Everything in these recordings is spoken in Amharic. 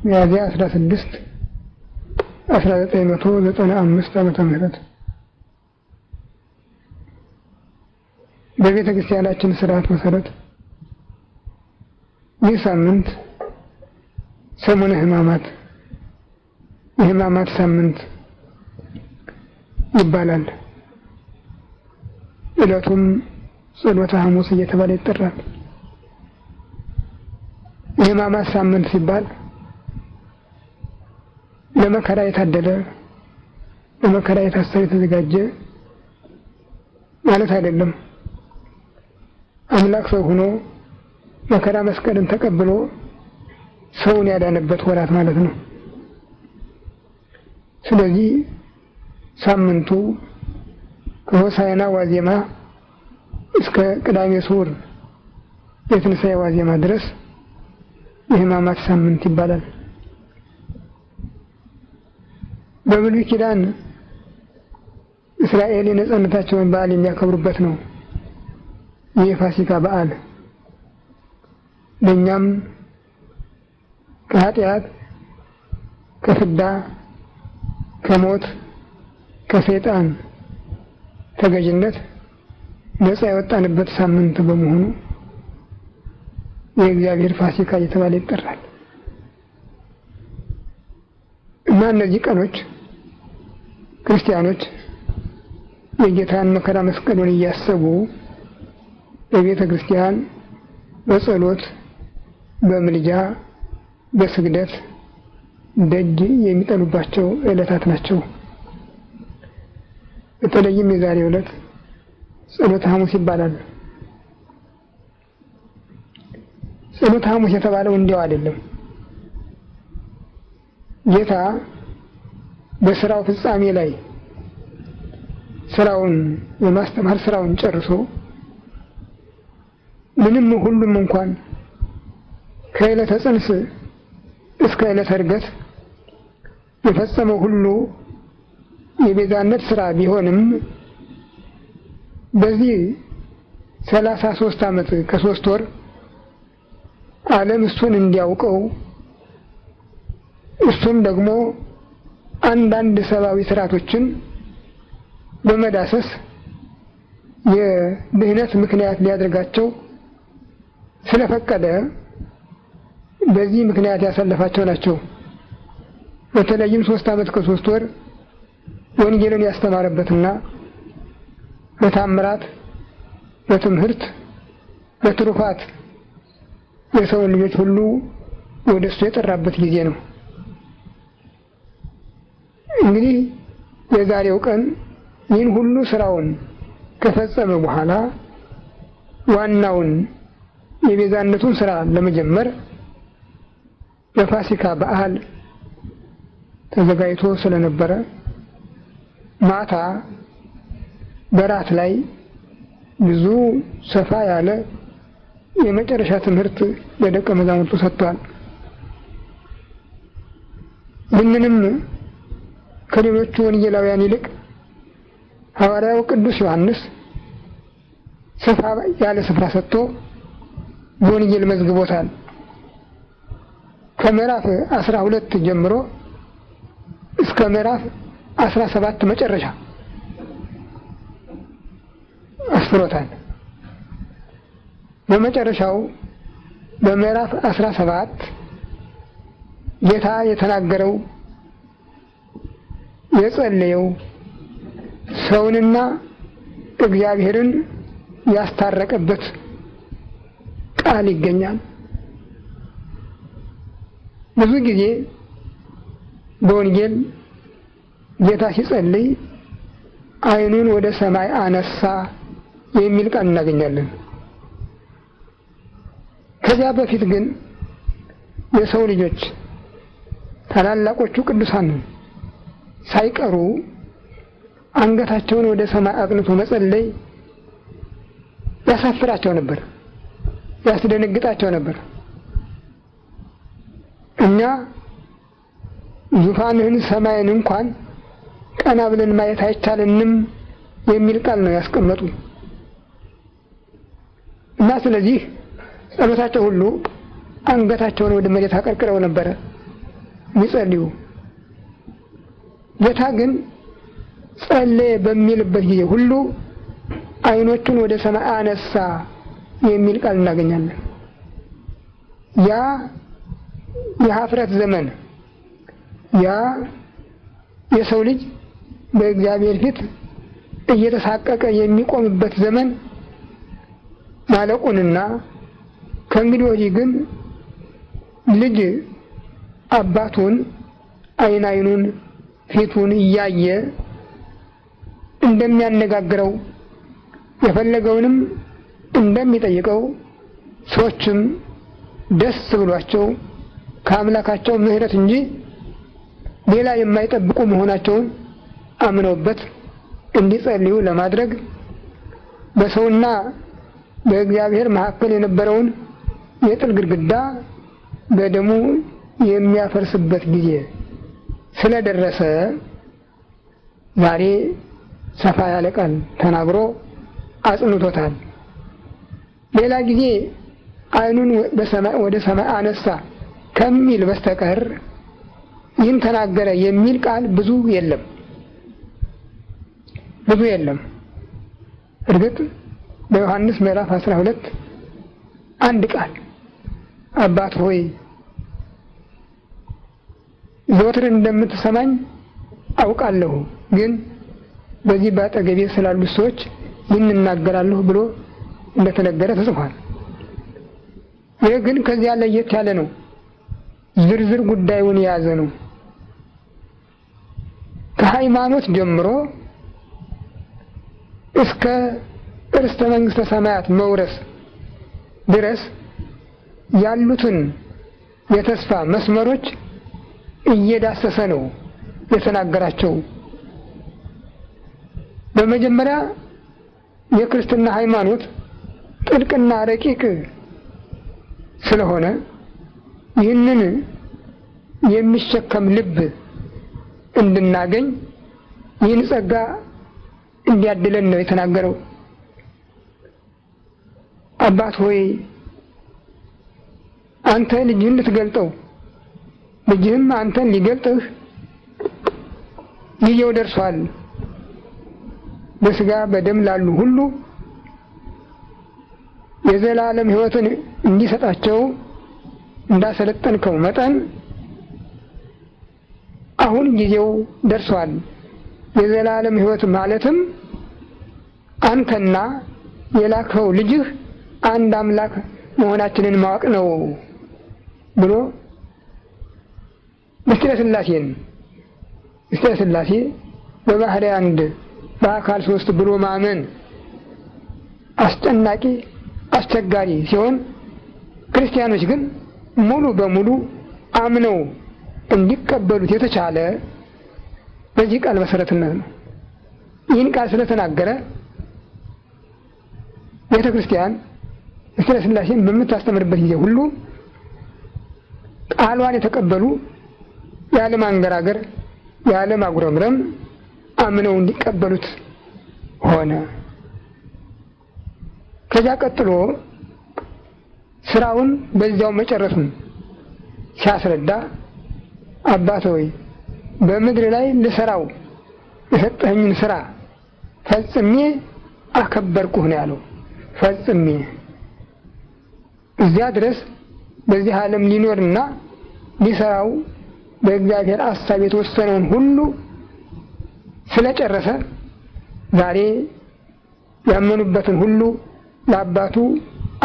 ሚያዝያ 16 1995 ዓመተ ምህረት በቤተ ክርስቲያናችን ሥርዓት መሰረት ይህ ሳምንት ሰሙነ ሕማማት የሕማማት ሳምንት ይባላል። ዕለቱም ጸሎተ ሐሙስ እየተባለ ይጠራል። የሕማማት ሳምንት ሲባል ለመከራ የታደለ ለመከራ የታሰረ የተዘጋጀ ማለት አይደለም። አምላክ ሰው ሆኖ መከራ መስቀልን ተቀብሎ ሰውን ያዳነበት ወራት ማለት ነው። ስለዚህ ሳምንቱ ከሆሳዕና ዋዜማ እስከ ቅዳሜ ስዑር የትንሣኤ ዋዜማ ድረስ የሕማማት ሳምንት ይባላል። በብሉይ ኪዳን እስራኤል የነጻነታቸውን በዓል የሚያከብሩበት ነው ይህ የፋሲካ በዓል። ለእኛም ከኃጢአት፣ ከፍዳ፣ ከሞት፣ ከሰይጣን ተገዥነት ነጻ የወጣንበት ሳምንት በመሆኑ የእግዚአብሔር ፋሲካ እየተባለ ይጠራል እና እነዚህ ቀኖች ክርስቲያኖች የጌታን መከራ መስቀሉን እያሰቡ በቤተ ክርስቲያን በጸሎት፣ በምልጃ፣ በስግደት ደጅ የሚጠኑባቸው ዕለታት ናቸው። በተለይም የዛሬው ዕለት ጸሎተ ሐሙስ ይባላል። ጸሎተ ሐሙስ የተባለው እንዲያው አይደለም። ጌታ በስራው ፍጻሜ ላይ ስራውን የማስተማር ስራውን ጨርሶ ምንም ሁሉም እንኳን ከዕለተ ጽንስ እስከ ዕለተ ዕርገት የፈጸመው ሁሉ የቤዛነት ስራ ቢሆንም በዚህ 33 ዓመት ከ3 ወር ዓለም እሱን እንዲያውቀው እሱም ደግሞ አንዳንድ ሰብአዊ ስርዓቶችን በመዳሰስ የድህነት ምክንያት ሊያደርጋቸው ስለፈቀደ በዚህ ምክንያት ያሳለፋቸው ናቸው። በተለይም 3 ዓመት ከ3 ወር ወንጌልን ያስተማረበትና በታምራት፣ በትምህርት፣ በትሩፋት የሰውን ልጆች ሁሉ ወደ እሱ የጠራበት ጊዜ ነው። እንግዲህ የዛሬው ቀን ይህን ሁሉ ስራውን ከፈጸመ በኋላ ዋናውን የቤዛነቱን ስራ ለመጀመር በፋሲካ በዓል ተዘጋጅቶ ስለነበረ ማታ በራት ላይ ብዙ ሰፋ ያለ የመጨረሻ ትምህርት ለደቀ መዛሙርቱ ሰጥቷል። ይህንንም ከሌሎቹ ወንጌላውያን ይልቅ ሐዋርያው ቅዱስ ዮሐንስ ሰፋ ያለ ስፍራ ሰጥቶ በወንጌል መዝግቦታል። ከምዕራፍ 12 ጀምሮ እስከ ምዕራፍ 17 መጨረሻ አስፍሮታል። በመጨረሻው በምዕራፍ 17 ጌታ የተናገረው የጸለየው ሰውንና እግዚአብሔርን ያስታረቀበት ቃል ይገኛል። ብዙ ጊዜ በወንጌል ጌታ ሲጸልይ ዓይኑን ወደ ሰማይ አነሳ የሚል ቃል እናገኛለን። ከዚያ በፊት ግን የሰው ልጆች ታላላቆቹ ቅዱሳን ሳይቀሩ አንገታቸውን ወደ ሰማይ አቅንቶ መጸለይ ያሳፍራቸው ነበር፣ ያስደነግጣቸው ነበር። እኛ ዙፋንህን ሰማይን እንኳን ቀና ብለን ማየት አይቻልንም የሚል ቃል ነው ያስቀመጡ እና ስለዚህ ጸሎታቸው ሁሉ አንገታቸውን ወደ መሬት አቀርቅረው ነበረ። ይጸልዩ። ጌታ ግን ጸለየ በሚልበት ጊዜ ሁሉ ዓይኖቹን ወደ ሰማይ አነሳ የሚል ቃል እናገኛለን። ያ የኀፍረት ዘመን፣ ያ የሰው ልጅ በእግዚአብሔር ፊት እየተሳቀቀ የሚቆምበት ዘመን ማለቁንና ከእንግዲህ ወዲህ ግን ልጅ አባቱን ዓይኑን ፊቱን እያየ እንደሚያነጋግረው የፈለገውንም እንደሚጠይቀው ሰዎችም ደስ ብሏቸው ከአምላካቸው ምሕረት እንጂ ሌላ የማይጠብቁ መሆናቸውን አምነውበት እንዲጸልዩ ለማድረግ በሰውና በእግዚአብሔር መካከል የነበረውን የጥል ግድግዳ በደሙ የሚያፈርስበት ጊዜ ስለደረሰ ዛሬ ሰፋ ያለ ቃል ተናግሮ አጽንቶታል። ሌላ ጊዜ ዓይኑን ወደ ሰማይ አነሳ ከሚል በስተቀር ይህን ተናገረ የሚል ቃል ብዙ የለም። እርግጥ በዮሐንስ ምዕራፍ 12 አንድ ቃል አባት ሆይ ዘወትር እንደምትሰማኝ አውቃለሁ፣ ግን በዚህ ባጠገቤ ስላሉት ሰዎች ይህን እናገራለሁ ብሎ እንደተነገረ ተጽፏል። ይህ ግን ከዚያ ለየት ያለ ነው። ዝርዝር ጉዳዩን የያዘ ነው። ከሃይማኖት ጀምሮ እስከ ርስተ መንግሥተ ሰማያት መውረስ ድረስ ያሉትን የተስፋ መስመሮች እየዳሰሰ ነው የተናገራቸው። በመጀመሪያ የክርስትና ሃይማኖት ጥልቅና ረቂቅ ስለሆነ ይህንን የሚሸከም ልብ እንድናገኝ ይህን ጸጋ እንዲያድለን ነው የተናገረው። አባት ሆይ አንተ ልጅህን ልትገልጠው ልጅህም አንተን ሊገልጥህ ጊዜው ደርሷል። በስጋ በደም ላሉ ሁሉ የዘላለም ሕይወትን እንዲሰጣቸው እንዳሰለጠንከው መጠን አሁን ጊዜው ደርሷል። የዘላለም ሕይወት ማለትም አንተና የላከው ልጅህ አንድ አምላክ መሆናችንን ማወቅ ነው ብሎ ምስጢረ ሥላሴ በባህሪ አንድ በአካል ሶስት ብሎ ማመን አስጨናቂ አስቸጋሪ ሲሆን፣ ክርስቲያኖች ግን ሙሉ በሙሉ አምነው እንዲቀበሉት የተቻለ በዚህ ቃል መሰረትነት ነው። ይህን ቃል ስለተናገረ ቤተ ክርስቲያን ምስጢረ ሥላሴን በምታስተምርበት ጊዜ ሁሉ ቃሏን የተቀበሉ ያለ ማንገራገር ያለ ማጉረምረም አምነው እንዲቀበሉት ሆነ። ከዚያ ቀጥሎ ስራውን በዚያው መጨረሱን ሲያስረዳ አባት ሆይ በምድር ላይ ልሰራው የሰጠኸኝን ስራ ፈጽሜ አከበርኩህ ነው ያለው። ፈጽሜ እዚያ ድረስ በዚህ ዓለም ሊኖርና ሊሰራው በእግዚአብሔር ሐሳብ የተወሰነውን ሁሉ ስለጨረሰ ዛሬ ያመኑበትን ሁሉ ለአባቱ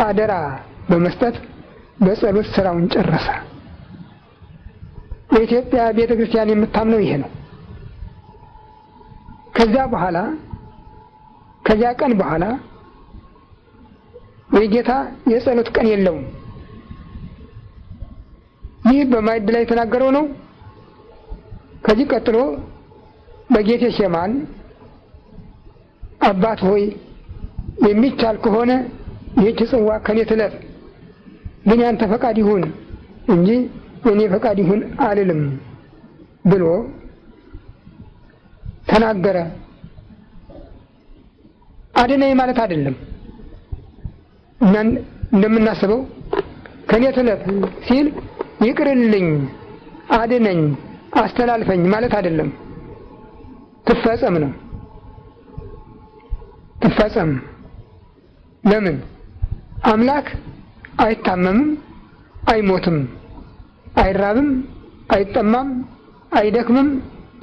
አደራ በመስጠት በጸሎት ስራውን ጨረሰ። የኢትዮጵያ ቤተ ክርስቲያን የምታምነው ይሄ ነው። ከዚያ ቀን በኋላ የጌታ የጸሎት ቀን የለውም። ይህ በማዕድ ላይ የተናገረው ነው። ከዚህ ቀጥሎ በጌቴሴማኒ አባት ሆይ የሚቻል ከሆነ ይህች ጽዋ ከኔ ትለፍ፣ ግን ያንተ ፈቃድ ይሁን እንጂ የኔ ፈቃድ ይሁን አልልም ብሎ ተናገረ። አድነኝ ማለት አይደለም። እንደምናስበው ከኔ ትለፍ ሲል ይቅርልኝ አድነኝ አስተላልፈኝ ማለት አይደለም። ትፈጸም ነው። ትፈጸም። ለምን? አምላክ አይታመምም፣ አይሞትም፣ አይራብም፣ አይጠማም፣ አይደክምም፣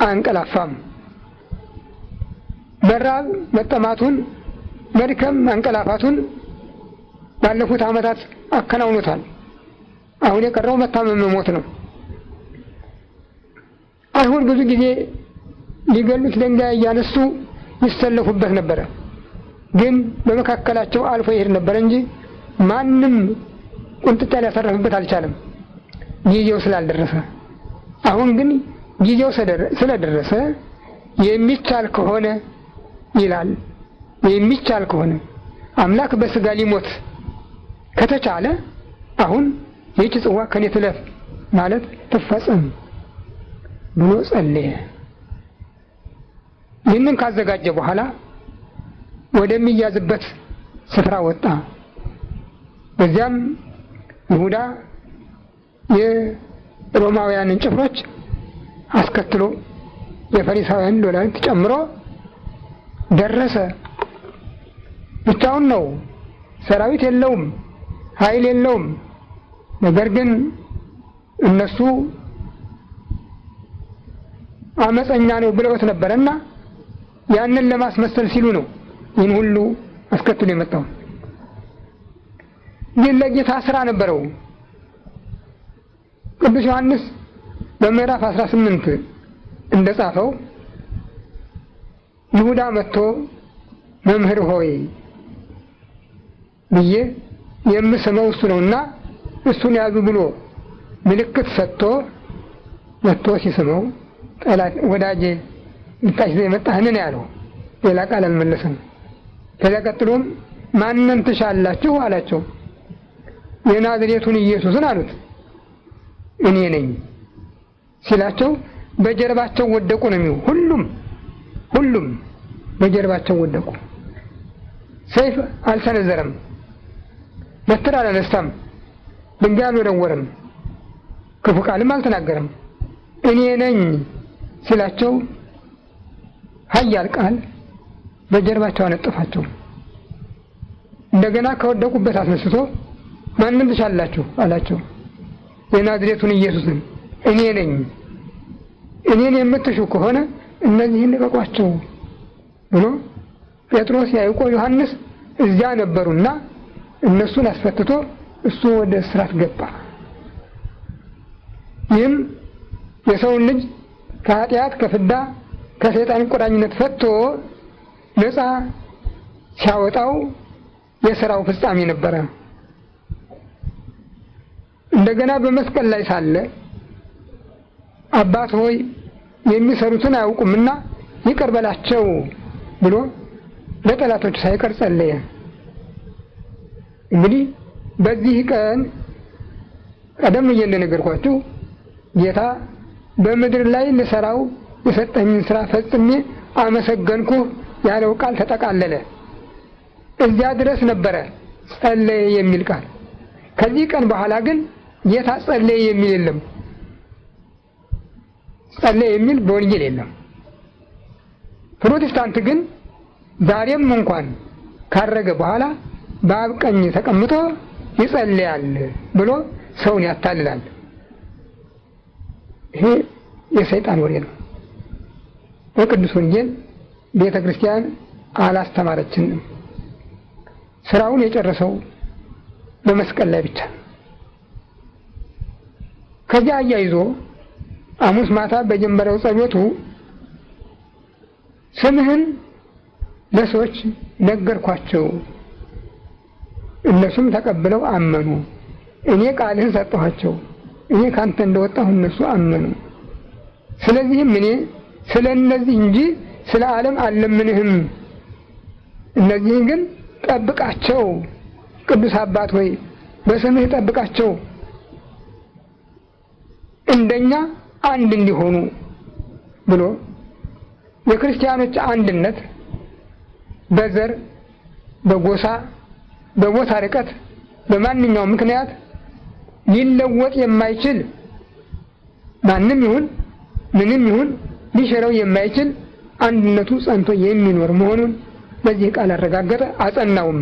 አንቀላፋም። መራብ መጠማቱን መድከም አንቀላፋቱን ባለፉት ዓመታት አከናውኖታል። አሁን የቀረው መታመም መሞት ነው። አይሁድ ብዙ ጊዜ ሊገሉት ድንጋይ እያነሱ ይሰለፉበት ነበረ። ግን በመካከላቸው አልፎ ይሄድ ነበር እንጂ ማንም ቁንጥጫ ሊያሳርፍበት አልቻለም፣ ጊዜው ስላልደረሰ። አሁን ግን ጊዜው ስለደረሰ የሚቻል ከሆነ ይላል። የሚቻል ከሆነ አምላክ በስጋ ሊሞት ከተቻለ አሁን ይህች ጽዋ ከኔ ትለፍ ማለት ትፈጸም ብሎ ጸለየ። ይህንን ካዘጋጀ በኋላ ወደሚያዝበት ስፍራ ወጣ። በዚያም ይሁዳ የሮማውያንን ጭፍሮች አስከትሎ የፈሪሳውያን ሎሌዎች ጨምሮ ደረሰ። ብቻውን ነው፣ ሰራዊት የለውም፣ ኃይል የለውም። ነገር ግን እነሱ አመፀኛ ነው ብለውት ነበረና ያንን ለማስመሰል ሲሉ ነው ይህን ሁሉ አስከትሎ የመጣው። ግን ለጌታ ስራ ነበረው። ቅዱስ ዮሐንስ በምዕራፍ 18 እንደጻፈው ይሁዳ መጥቶ መምህር ሆይ ብዬ የምስመው እሱ ነውና እሱን ያዙ ብሎ ምልክት ሰጥቶ መጥቶ ሲስመው ጠላት ወዳጄ ልታሽዘ የመጣህንን ያለው ሌላ ቃል አልመለሰም። ከዚያ ቀጥሎም ማንን ትሻላችሁ አላቸው። የናዝሬቱን ኢየሱስን አሉት። እኔ ነኝ ሲላቸው በጀርባቸው ወደቁ ነው የሚሉ። ሁሉም በጀርባቸው ወደቁ። ሰይፍ አልሰነዘረም፣ በትር አላነሳም፣ ድንጋይ አልወረወረም፣ ክፉ ቃልም አልተናገረም። እኔ ነኝ ሲላቸው ኃያል ቃል በጀርባቸው አነጠፋቸው። እንደገና ከወደቁበት አስነስቶ ማንን ትሻላችሁ አላቸው። የናዝሬቱን ኢየሱስን። እኔ ነኝ። እኔን የምትሹ ከሆነ እነዚህን ልቀቋቸው ብሎ ጴጥሮስ፣ ያዕቆብ፣ ዮሐንስ እዚያ ነበሩና እነሱን አስፈትቶ እሱ ወደ እስራት ገባ። ይህም የሰውን ልጅ ከኃጢአት፣ ከፍዳ፣ ከሰይጣን ቁራኝነት ፈቶ ነፃ ሲያወጣው የሥራው ፍጻሜ ነበረ። እንደገና በመስቀል ላይ ሳለ አባት ሆይ የሚሰሩትን አያውቁምና ይቅር በላቸው ብሎ ለጠላቶች ሳይቀር ጸለየ። እንግዲህ በዚህ ቀን ቀደም ብዬ እንደነገርኳችሁ ጌታ በምድር ላይ ልሰራው የሰጠኝን ስራ ፈጽሜ አመሰገንኩህ ያለው ቃል ተጠቃለለ። እዚያ ድረስ ነበረ ጸለየ የሚል ቃል። ከዚህ ቀን በኋላ ግን ጌታ ጸለየ የሚል የለም። ጸለየ የሚል በወንጌል የለም። ፕሮቴስታንት ግን ዛሬም እንኳን ካረገ በኋላ በአብ ቀኝ ተቀምጦ ይጸልያል ብሎ ሰውን ያታልላል። ይሄ የሰይጣን ወሬ ነው። በቅዱስ ወንጌል ቤተ ክርስቲያን አላስተማረችንም። ስራውን የጨረሰው በመስቀል ላይ ብቻ። ከዚያ አያይዞ ሐሙስ ማታ በጀመረው ጸሎቱ ስምህን ለሰዎች ነገርኳቸው፣ እነሱም ተቀብለው አመኑ። እኔ ቃልህን ሰጠኋቸው፣ እኔ ካንተ እንደወጣሁ እነሱ አመኑ። ስለዚህም እኔ ስለ እነዚህ እንጂ ስለ ዓለም አልለምንህም። እነዚህን ግን ጠብቃቸው፣ ቅዱስ አባት ሆይ በስምህ ጠብቃቸው፣ እንደኛ አንድ እንዲሆኑ ብሎ የክርስቲያኖች አንድነት በዘር፣ በጎሳ፣ በቦታ ርቀት፣ በማንኛውም ምክንያት ሊለወጥ የማይችል ማንም ይሁን ምንም ይሁን ሊሽረው የማይችል አንድነቱ ጸንቶ የሚኖር መሆኑን በዚህ ቃል አረጋገጠ አጸናውም።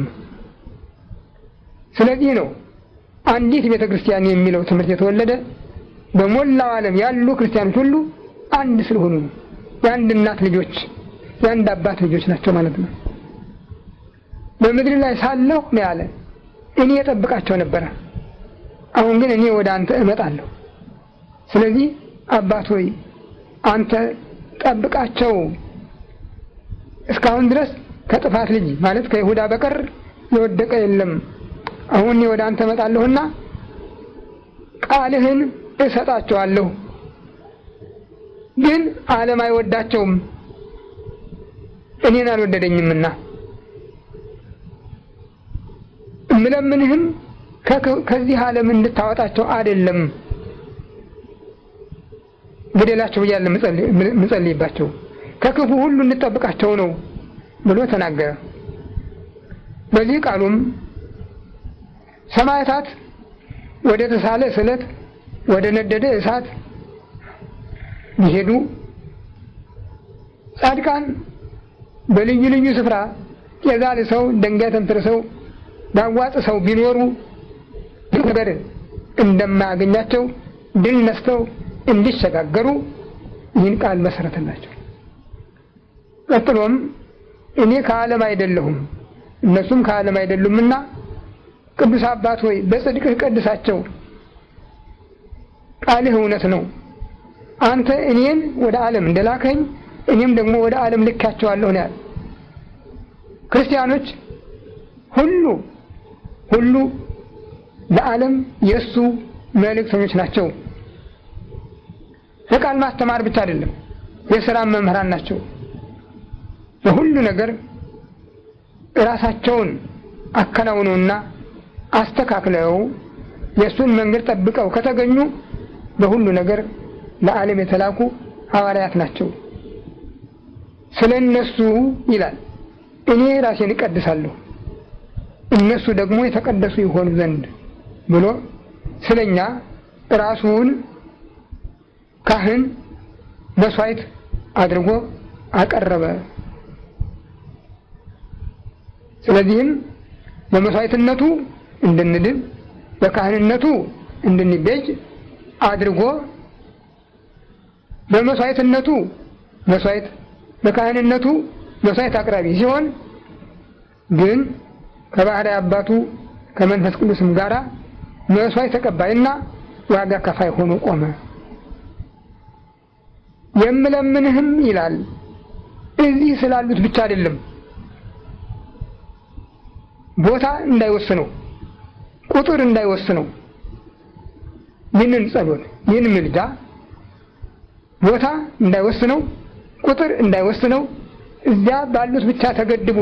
ስለዚህ ነው አንዲት ቤተክርስቲያን የሚለው ትምህርት የተወለደ በሞላው ዓለም ያሉ ክርስቲያኖች ሁሉ አንድ ስለሆኑ የአንድ እናት ልጆች የአንድ አባት ልጆች ናቸው ማለት ነው። በምድር ላይ ሳለሁ ነው ያለ እኔ እጠብቃቸው ነበር፣ አሁን ግን እኔ ወደ አንተ እመጣለሁ። ስለዚህ አባት ሆይ አንተ ጠብቃቸው፣ እስካሁን ድረስ ከጥፋት ልጅ ማለት ከይሁዳ በቀር የወደቀ የለም። አሁን እኔ ወደ አንተ እመጣለሁና ቃልህን እሰጣቸዋለሁ፣ ግን ዓለም አይወዳቸውም እኔን አልወደደኝምና እምለምንህም ከዚህ ዓለም እንድታወጣቸው አይደለም ግደላቸው ብያለሁ ምጸልይባቸው ከክፉ ሁሉ እንድጠብቃቸው ነው ብሎ ተናገረ። በዚህ ቃሉም ሰማዕታት ወደ ተሳለ ስለት ወደ ነደደ እሳት ይሄዱ፣ ጻድቃን በልዩ ልዩ ስፍራ የዛለ ሰው ድንጋይ ተንተርሰው ዳዋጽ ሰው ቢኖሩ ነገር እንደማያገኛቸው ድል ነስተው እንዲሸጋገሩ ይህን ቃል መሰረተላቸው። ቀጥሎም እኔ ከዓለም አይደለሁም እነሱም ከዓለም አይደሉምና ቅዱስ አባት ሆይ በጽድቅህ ቀድሳቸው፣ ቃልህ እውነት ነው። አንተ እኔን ወደ ዓለም እንደላከኝ እኔም ደግሞ ወደ ዓለም ልካቸዋለሁ ነው ያለ። ክርስቲያኖች ሁሉ ለዓለም የእሱ መልእክተኞች ናቸው። ለቃል ማስተማር ብቻ አይደለም፣ የሥራ መምህራን ናቸው። በሁሉ ነገር ራሳቸውን አከናውነውና አስተካክለው የእሱን መንገድ ጠብቀው ከተገኙ በሁሉ ነገር ለዓለም የተላኩ ሐዋርያት ናቸው። ስለነሱ ይላል እኔ ራሴን እቀድሳለሁ እነሱ ደግሞ የተቀደሱ ይሆኑ ዘንድ ብሎ ስለኛ ራሱን ካህን መስዋዕት አድርጎ አቀረበ። ስለዚህም በመስዋዕትነቱ እንድንድን በካህንነቱ እንድንቤዥ አድርጎ በመስዋዕትነቱ መስዋዕት በካህንነቱ መስዋዕት አቅራቢ ሲሆን ግን ከባሕርይ አባቱ ከመንፈስ ቅዱስም ጋራ መስዋዕት ተቀባይና ዋጋ ከፋይ ሆኖ ቆመ። የምለምንህም ይላል እዚህ ስላሉት ብቻ አይደለም፣ ቦታ እንዳይወስነው ቁጥር እንዳይወስነው ይህንን ጸሎት ይህን ምልጃ ቦታ እንዳይወስነው ቁጥር እንዳይወስነው እዚያ ባሉት ብቻ ተገድቦ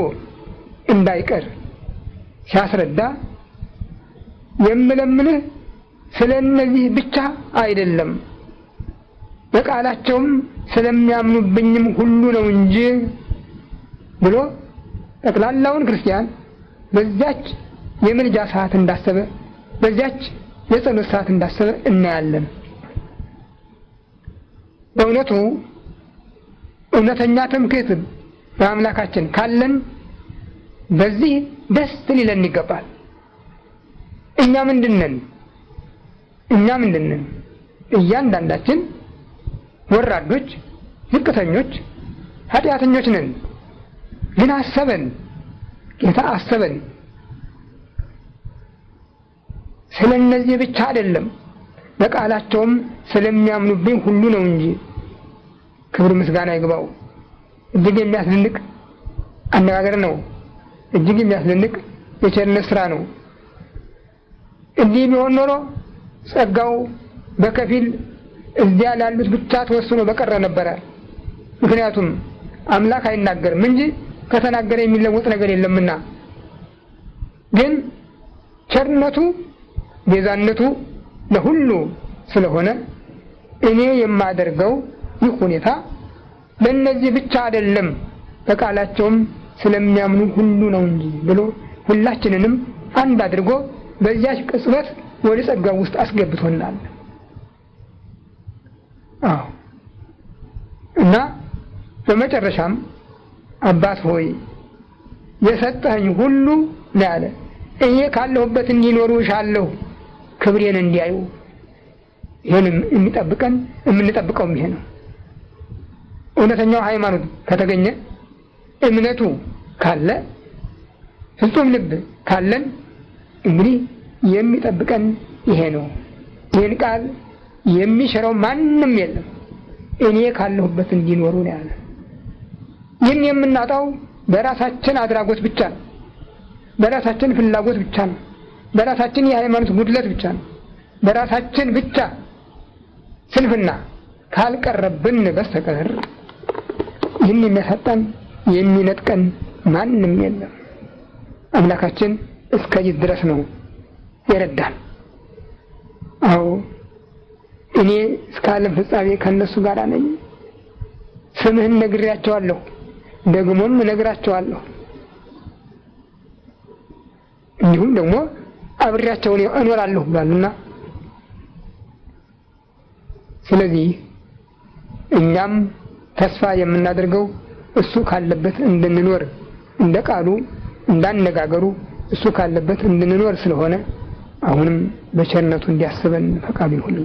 እንዳይቀር ሲያስረዳ የምለምንህ ስለነዚህ ብቻ አይደለም በቃላቸውም ስለሚያምኑብኝም ሁሉ ነው እንጂ ብሎ ጠቅላላውን ክርስቲያን በዚያች የምልጃ ሰዓት እንዳሰበ በዚያች የጸሎት ሰዓት እንዳሰበ እናያለን። በእውነቱ እውነተኛ ትምክህት በአምላካችን ካለን በዚህ ደስ ሊለን ይገባል። እኛ ምንድነን? እያንዳንዳችን ወራዶች፣ ዝቅተኞች፣ ኃጢአተኞች ነን። ግን አሰበን፣ ጌታ አሰበን። ስለነዚህ ብቻ አይደለም በቃላቸውም ስለሚያምኑብኝ ሁሉ ነው እንጂ። ክብር ምስጋና ይግባው። እጅግ የሚያስደንቅ አነጋገር ነው። እጅግ የሚያስደንቅ የቸርነት ስራ ነው። እንዲህ ቢሆን ኖሮ ጸጋው በከፊል እዚያ ላሉት ብቻ ተወስኖ በቀረ ነበረ። ምክንያቱም አምላክ አይናገርም እንጂ ከተናገረ የሚለወጥ ነገር የለምና። ግን ቸርነቱ ቤዛነቱ ለሁሉ ስለሆነ እኔ የማደርገው ይህ ሁኔታ ለነዚህ ብቻ አይደለም በቃላቸውም ስለሚያምኑ ሁሉ ነው እንጂ ብሎ ሁላችንንም አንድ አድርጎ በዚያች ቅጽበት ወደ ጸጋው ውስጥ አስገብቶናል። እና በመጨረሻም አባት ሆይ የሰጠኝ ሁሉ ነው ያለ እኔ ካለሁበት እንዲኖሩ እሻለሁ ክብሬን እንዲያዩ። ይሄንም የሚጠብቀን የምንጠብቀው ይሄ ነው። እውነተኛው ሃይማኖት ከተገኘ እምነቱ ካለ ፍጹም ልብ ካለን እንግዲህ የሚጠብቀን ይሄ ነው። ይህን ቃል የሚሽረው ማንም የለም። እኔ ካለሁበት እንዲኖሩ ነው ያለ። ይህን የምናጣው በራሳችን አድራጎት ብቻ ነው፣ በራሳችን ፍላጎት ብቻ ነው፣ በራሳችን የሃይማኖት ጉድለት ብቻ ነው፣ በራሳችን ብቻ ስንፍና ካልቀረብን በስተቀር ይህን የሚያሳጣን የሚነጥቀን ማንም የለም። አምላካችን እስከዚህ ድረስ ነው የረዳን። አዎ እኔ እስከ ዓለም ፍጻሜ ከነሱ ጋር ነኝ፣ ስምህን ነግሬያቸዋለሁ፣ ደግሞም እነግራቸዋለሁ፣ እንዲሁም ደግሞ አብሬያቸው እኖራለሁ ብሏልና ስለዚህ እኛም ተስፋ የምናደርገው እሱ ካለበት እንድንኖር እንደ ቃሉ እንዳነጋገሩ እሱ ካለበት እንድንኖር ስለሆነ አሁንም በቸርነቱ እንዲያስበን ፈቃዱ ይሁን።